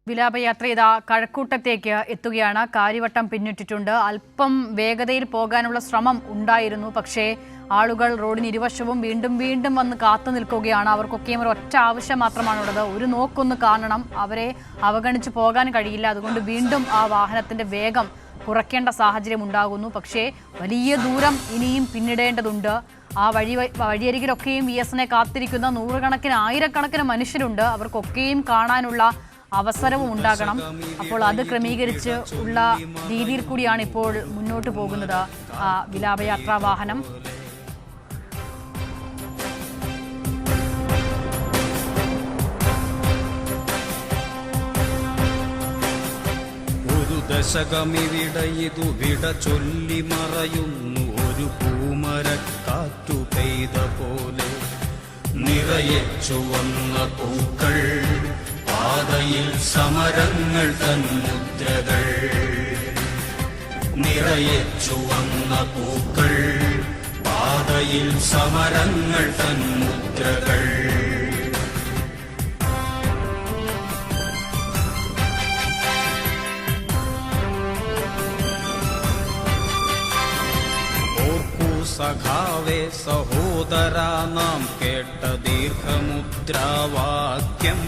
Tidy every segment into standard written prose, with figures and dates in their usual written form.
വിലാപയാത്ര ഇതാ കഴക്കൂട്ടത്തേക്ക് എത്തുകയാണ്. കാര്യവട്ടം പിന്നിട്ടിട്ടുണ്ട്. അല്പം വേഗതയിൽ പോകാനുള്ള ശ്രമം ഉണ്ടായിരുന്നു. പക്ഷേ ആളുകൾ റോഡിന് ഇരുവശവും വീണ്ടും വീണ്ടും വന്ന് കാത്തു നിൽക്കുകയാണ്. അവർക്കൊക്കെയും ഒരു ഒറ്റ ആവശ്യം മാത്രമാണുള്ളത്, ഒരു നോക്കൊന്ന് കാണണം. അവരെ അവഗണിച്ച് പോകാൻ കഴിയില്ല. അതുകൊണ്ട് വീണ്ടും ആ വാഹനത്തിന്റെ വേഗം കുറയ്ക്കേണ്ട സാഹചര്യം ഉണ്ടാകുന്നു. പക്ഷേ വലിയ ദൂരം ഇനിയും പിന്നിടേണ്ടതുണ്ട്. ആ വഴിയരികിലൊക്കെയും VS-നെ കാത്തിരിക്കുന്ന നൂറുകണക്കിന് ആയിരക്കണക്കിന് മനുഷ്യരുണ്ട്. അവർക്കൊക്കെയും കാണാനുള്ള അവസരവും ഉണ്ടാകണം. അപ്പോൾ അത് ക്രമീകരിച്ച് ഉള്ള രീതിയിൽ കൂടിയാണ് ഇപ്പോൾ മുന്നോട്ട് പോകുന്നത് വിലാപയാത്രാ വാഹനം. ഒരു ദശകമിവിടെ ഇതു വിട ചൊല്ലി മറയുന്നു. ഒരു പൂമരക്കാറ്റു പെയ്ത പോലെ നിറയെ ചുവന്ന പൂക്കൾ, പാതയിൽ സമരങ്ങൾ തൻ മുദ്രകൾ. നിറയെ ചുവന്ന പൂക്കൾ, പാതയിൽ സമരങ്ങൾ തൻ മുദ്രകൾ. സഖാവേ സഹോദര നാം കേട്ട ദീർഘമുദ്രാവാക്യം.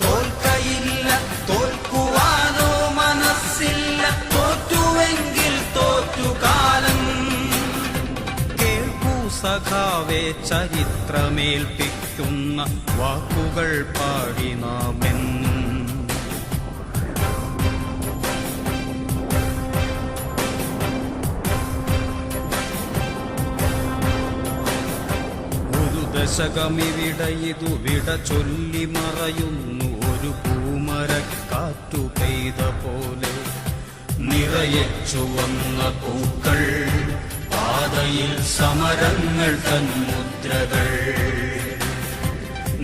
തോൽക്കയില്ല, തോൽക്കുവാനോ മനസ്സില്ല, തോറ്റുവെങ്കിൽ തോറ്റുകാലം. കേൾക്കൂ സഖാവേ ചരിത്രമേൽപ്പിക്കുന്ന വാക്കുകൾ പാടി നാമെന്നും. ദശകമിവിടെ ഇതു വിട ചൊല്ലി മറയുന്നു. ഒരു പൂമരക്കാറ്റു പെയ്ത പോലെ നിറയെ ചുവന്ന പൂക്കൾ, പാതയിൽ സമരങ്ങൾ തൻ മുദ്രകൾ.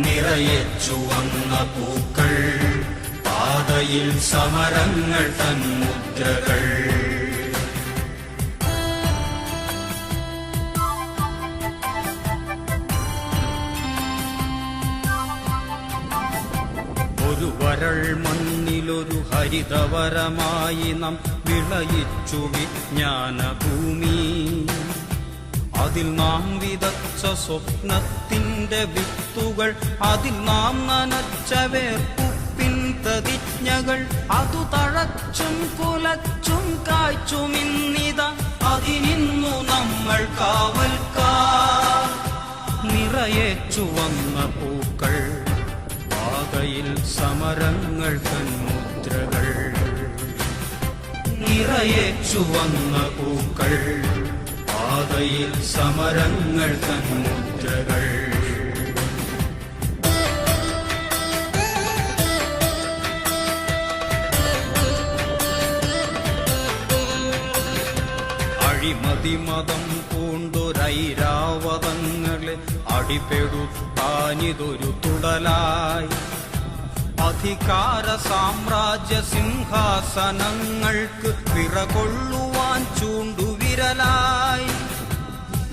നിറയെ ചുവന്ന പൂക്കൾ, പാതയിൽ സമരങ്ങൾ തൻ മുദ്രകൾ. ഒരു വരൾ മണ്ണിലൊരു ഹരിതവരമായി നാം വിളയിച്ചു വിജ്ഞാനഭൂമി. അതിൽ നാം വിതച്ച സ്വപ്നത്തിന്റെ വിത്തുകൾ, അതിൽ നാം നനച്ച വേർപ്പുപ്പിൻ പ്രതിജ്ഞകൾ. അതു തഴച്ചും കുലച്ചും കായ്ച്ചുമിന്നിത അതിനിന്നു നമ്മൾ കാവൽക്കാർ. നിറയെ ചുവന്ന പൂക്കൾ, പാതയിൽ സമരങ്ങൾ തൻ മുദ്രകൾ. നിറയെ ചുവന്ന പൂക്കൾ, പാതയിൽ സമരങ്ങൾ തൻ മുദ്രകൾ. അഴിമതി മതം പൂണ്ടൊരൈരാവതങ്ങളെ അടിപെടുത്താനിതൊരു തുടലായി. അധികാര സാമ്രാജ്യ സിംഹാസനങ്ങൾക്ക് വിറകൊള്ളുവാൻ ചൂണ്ടുവിരലായി.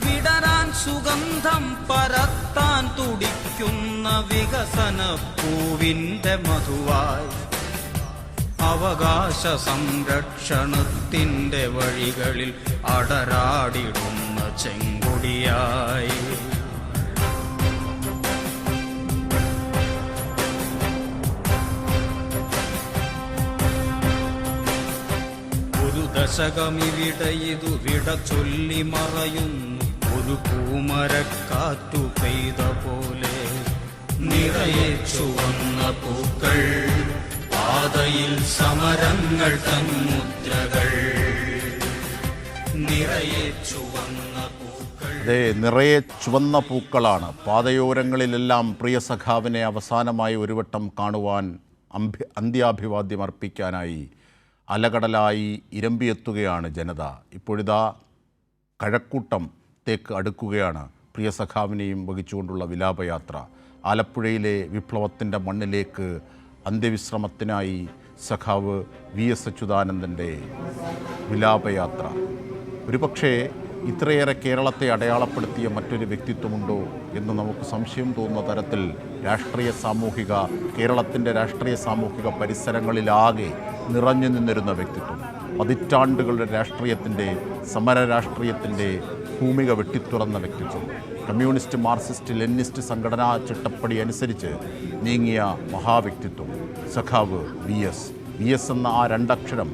വിടരാൻ സുഗന്ധം പരത്താൻ തുടിക്കുന്ന വികസന പൂവിന്റെ മധുവായി. അവകാശ സംരക്ഷണത്തിന്റെ വഴികളിൽ അടരാടിടുന്ന ചെങ്കൊടിയായി. ഒരു ദശകമിവിടെ ഇതു വിട ചൊല്ലി മറയുന്നു. ഒരു പൂമരക്കാറ്റു പെയ്ത പോലെ നിറയെ ചുവന്ന പൂക്കൾ, പാതയിൽ സമരങ്ങൾ തൻ മുദ്രകൾ. നിറയെ ചുവന്ന പൂക്കൾ. അതെ, നിറയെ ചുവന്ന പൂക്കളാണ്. പാതയോരങ്ങളിലെല്ലാം പ്രിയ സഖാവിനെ അവസാനമായി ഒരു വട്ടം കാണുവാൻ അന്ത്യാഭിവാദ്യം അർപ്പിക്കാനായി അലകടലായി ഇരമ്പിയെത്തുകയാണ് ജനത. ഇപ്പോഴിതാ കഴക്കൂട്ടത്തേക്ക് അടുക്കുകയാണ് പ്രിയ സഖാവിനെയും വഹിച്ചുകൊണ്ടുള്ള വിലാപയാത്ര. ആലപ്പുഴയിലെ വിപ്ലവത്തിൻ്റെ മണ്ണിലേക്ക് അന്ത്യവിശ്രമത്തിനായി സഖാവ് VS അച്യുതാനന്ദൻ്റെ വിലാപയാത്ര. ഒരുപക്ഷേ ഇത്രയേറെ കേരളത്തെ അടയാളപ്പെടുത്തിയ മറ്റൊരു വ്യക്തിത്വമുണ്ടോ എന്ന് നമുക്ക് സംശയം തോന്നുന്ന തരത്തിൽ കേരളത്തിൻ്റെ രാഷ്ട്രീയ സാമൂഹിക പരിസരങ്ങളിലാകെ നിറഞ്ഞു നിന്നിരുന്ന വ്യക്തിത്വം. പതിറ്റാണ്ടുകളുടെ രാഷ്ട്രീയത്തിൻ്റെ സമര രാഷ്ട്രീയത്തിൻ്റെ ഭൂമിക വെട്ടിത്തുറന്ന വ്യക്തിത്വം. കമ്മ്യൂണിസ്റ്റ്, മാർക്സിസ്റ്റ്, ലെനിനിസ്റ്റ് സംഘടനാ ചിട്ടപ്പടി അനുസരിച്ച് നീങ്ങിയ മഹാവ്യക്തിത്വം സഖാവ് വി എസ് എന്ന ആ രണ്ടക്ഷരം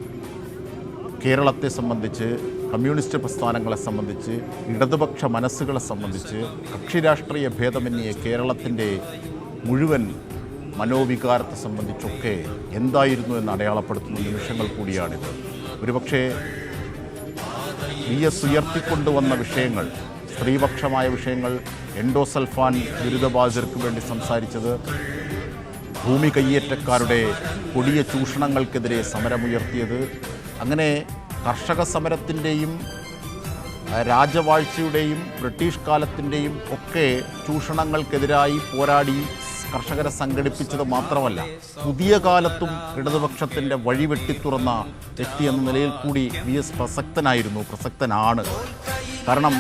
കേരളത്തെ സംബന്ധിച്ച്, കമ്മ്യൂണിസ്റ്റ് പ്രസ്ഥാനങ്ങളെ സംബന്ധിച്ച്, ഇടതുപക്ഷ മനസ്സുകളെ സംബന്ധിച്ച്, കക്ഷി രാഷ്ട്രീയ ഭേദമന്യേ കേരളത്തിൻ്റെ മുഴുവൻ മനോവികാരത്തെ സംബന്ധിച്ചൊക്കെ എന്തായിരുന്നു എന്ന് അടയാളപ്പെടുത്തുന്ന നിമിഷങ്ങൾ കൂടിയാണിത്. ഒരുപക്ഷേ വി എസ് ഉയർത്തിക്കൊണ്ടുവന്ന വിഷയങ്ങൾ, സ്ത്രീപക്ഷമായ വിഷയങ്ങൾ, എൻഡോസൾഫാൻ ദുരിതബാധിതർക്ക് വേണ്ടി സംസാരിച്ചത്, ഭൂമി കയ്യേറ്റക്കാരുടെ കൊടിയ ചൂഷണങ്ങൾക്കെതിരെ സമരമുയർത്തിയത്, അങ്ങനെ കർഷക സമരത്തിൻ്റെയും രാജവാഴ്ചയുടെയും ബ്രിട്ടീഷ് കാലത്തിൻ്റെയും ഒക്കെ ചൂഷണങ്ങൾക്കെതിരായി പോരാടി കർഷകരെ സംഘടിപ്പിച്ചത് മാത്രമല്ല, പുതിയ കാലത്തും ഇടതുപക്ഷത്തിൻ്റെ വഴി വെട്ടിത്തുറന്ന വ്യക്തി എന്ന നിലയിൽ കൂടി വി എസ് പ്രസക്തനാണ്. കാരണം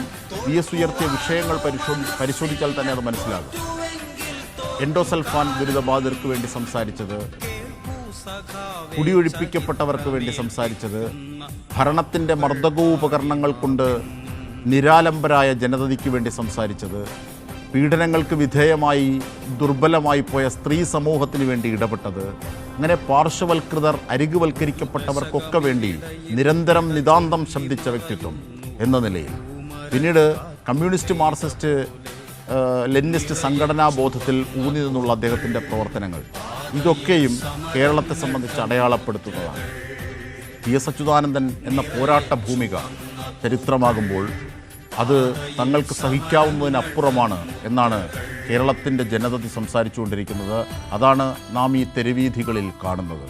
വി എസ് ഉയർത്തിയ വിഷയങ്ങൾ പരിശോധിച്ചാൽ തന്നെ അത് മനസ്സിലാകും. എൻഡോസൾഫാൻ ദുരിതബാധിതർക്ക് വേണ്ടി സംസാരിച്ചത്, കുടിയൊഴിപ്പിക്കപ്പെട്ടവർക്ക് വേണ്ടി സംസാരിച്ചത്, ഭരണത്തിൻ്റെ മർദ്ദകോപകരണങ്ങൾ കൊണ്ട് നിരാലംബരായ ജനതയ്ക്ക് വേണ്ടി സംസാരിച്ചത്, പീഡനങ്ങൾക്ക് വിധേയമായി ദുർബലമായി പോയ സ്ത്രീ സമൂഹത്തിന് വേണ്ടി ഇടപെട്ടത്, അങ്ങനെ പാർശ്വവൽകൃതർ, അരികുവൽക്കരിക്കപ്പെട്ടവർക്കൊക്കെ വേണ്ടി നിരന്തരം നിതാന്തം ശബ്ദിച്ച വ്യക്തിത്വം എന്ന നിലയിൽ പിന്നീട് കമ്മ്യൂണിസ്റ്റ്, മാർക്സിസ്റ്റ്, ലെനിനിസ്റ്റ് സംഘടനാ ബോധത്തിൽ ഊന്നി നിന്നുള്ള അദ്ദേഹത്തിൻ്റെ പ്രവർത്തനങ്ങൾ, ഇതൊക്കെയും കേരളത്തെ സംബന്ധിച്ച് അടയാളപ്പെടുത്തുന്നതാണ്. ടി എസ് അച്യുതാനന്ദൻ എന്ന പോരാട്ട ഭൂമിക ചരിത്രമാകുമ്പോൾ അത് തങ്ങൾക്ക് സഹിക്കാവുന്നതിനപ്പുറമാണ് എന്നാണ് കേരളത്തിൻ്റെ ജനത സംസാരിച്ചുകൊണ്ടിരിക്കുന്നത്. അതാണ് നാം ഈ തെരുവീഥികളിൽ കാണുന്നത്.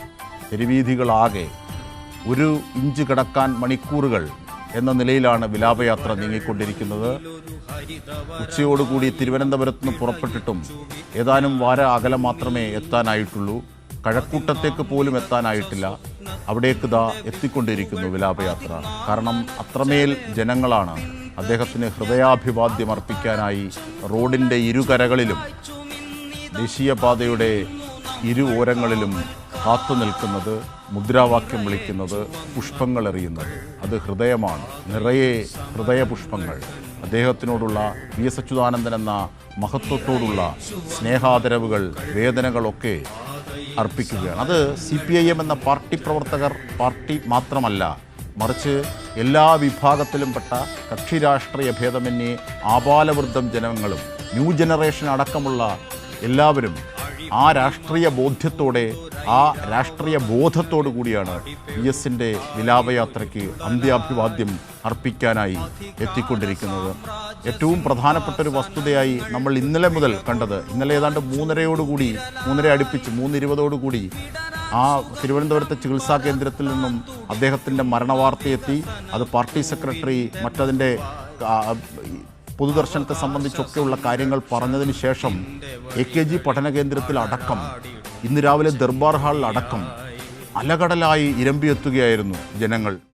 തെരുവീഥികളാകെ ഒരു ഇഞ്ച് കടക്കാൻ മണിക്കൂറുകൾ എന്ന നിലയിലാണ് വിലാപയാത്ര നീങ്ങിക്കൊണ്ടിരിക്കുന്നത്. ഉച്ചയോടുകൂടി തിരുവനന്തപുരത്ത് നിന്ന് പുറപ്പെട്ടിട്ടും ഏതാനും വാര അകലം മാത്രമേ എത്താനായിട്ടുള്ളൂ. കഴക്കൂട്ടത്തേക്ക് പോലും എത്താനായിട്ടില്ല. അവിടേക്ക് എത്തിക്കൊണ്ടിരിക്കുന്നു വിലാപയാത്ര. കാരണം അത്രമേൽ ജനങ്ങളാണ് അദ്ദേഹത്തിന് ഹൃദയാഭിവാദ്യം അർപ്പിക്കാനായി റോഡിൻ്റെ ഇരുകരകളിലും ദേശീയപാതയുടെ ഇരു ഓരങ്ങളിലും കാത്തു നിൽക്കുന്നത്, മുദ്രാവാക്യം വിളിക്കുന്നത്, പുഷ്പങ്ങൾ എറിയുന്നത്. അത് ഹൃദയമാണ്, നിറയെ ഹൃദയപുഷ്പങ്ങൾ. അദ്ദേഹത്തിനോടുള്ള വി എസ് അച്യുതാനന്ദൻ എന്ന മഹത്വത്തോടുള്ള സ്നേഹാദരവുകൾ, വേദനകളൊക്കെ അർപ്പിക്കുകയാണ്. അത് CPIM എന്ന പാർട്ടി മാത്രമല്ല, മറിച്ച് എല്ലാ വിഭാഗത്തിലും പെട്ട കക്ഷി രാഷ്ട്രീയ ഭേദമന്യേ ആബാലവൃദ്ധം ജനങ്ങളും ന്യൂ ജനറേഷൻ അടക്കമുള്ള എല്ലാവരും ആ രാഷ്ട്രീയ ബോധ്യത്തോടെ, ആ രാഷ്ട്രീയ ബോധത്തോടു കൂടിയാണ് വി എസിൻ്റെ വിലാപയാത്രയ്ക്ക് അന്ത്യാഭിവാദ്യം അർപ്പിക്കാനായി എത്തിക്കൊണ്ടിരിക്കുന്നത്. ഏറ്റവും പ്രധാനപ്പെട്ടൊരു വസ്തുതയായി നമ്മൾ ഇന്നലെ മുതൽ കണ്ടത്, ഇന്നലെ ഏതാണ്ട് 3:30 അടുപ്പിച്ച് 3:20 ആ തിരുവനന്തപുരത്തെ ചികിത്സാ കേന്ദ്രത്തിൽ നിന്നും അദ്ദേഹത്തിൻ്റെ മരണവാർത്തയെത്തി. അത് പാർട്ടി സെക്രട്ടറി മറ്റതിൻ്റെ പൊതുദർശനത്തെ സംബന്ധിച്ചൊക്കെയുള്ള കാര്യങ്ങൾ പറഞ്ഞതിന് ശേഷം AKG പഠന കേന്ദ്രത്തിൽ അടക്കം, ഇന്ന് രാവിലെ ദർബാർ ഹാളിൽ അടക്കം അലകടലായി ഇരമ്പിയെത്തുകയായിരുന്നു ജനങ്ങൾ.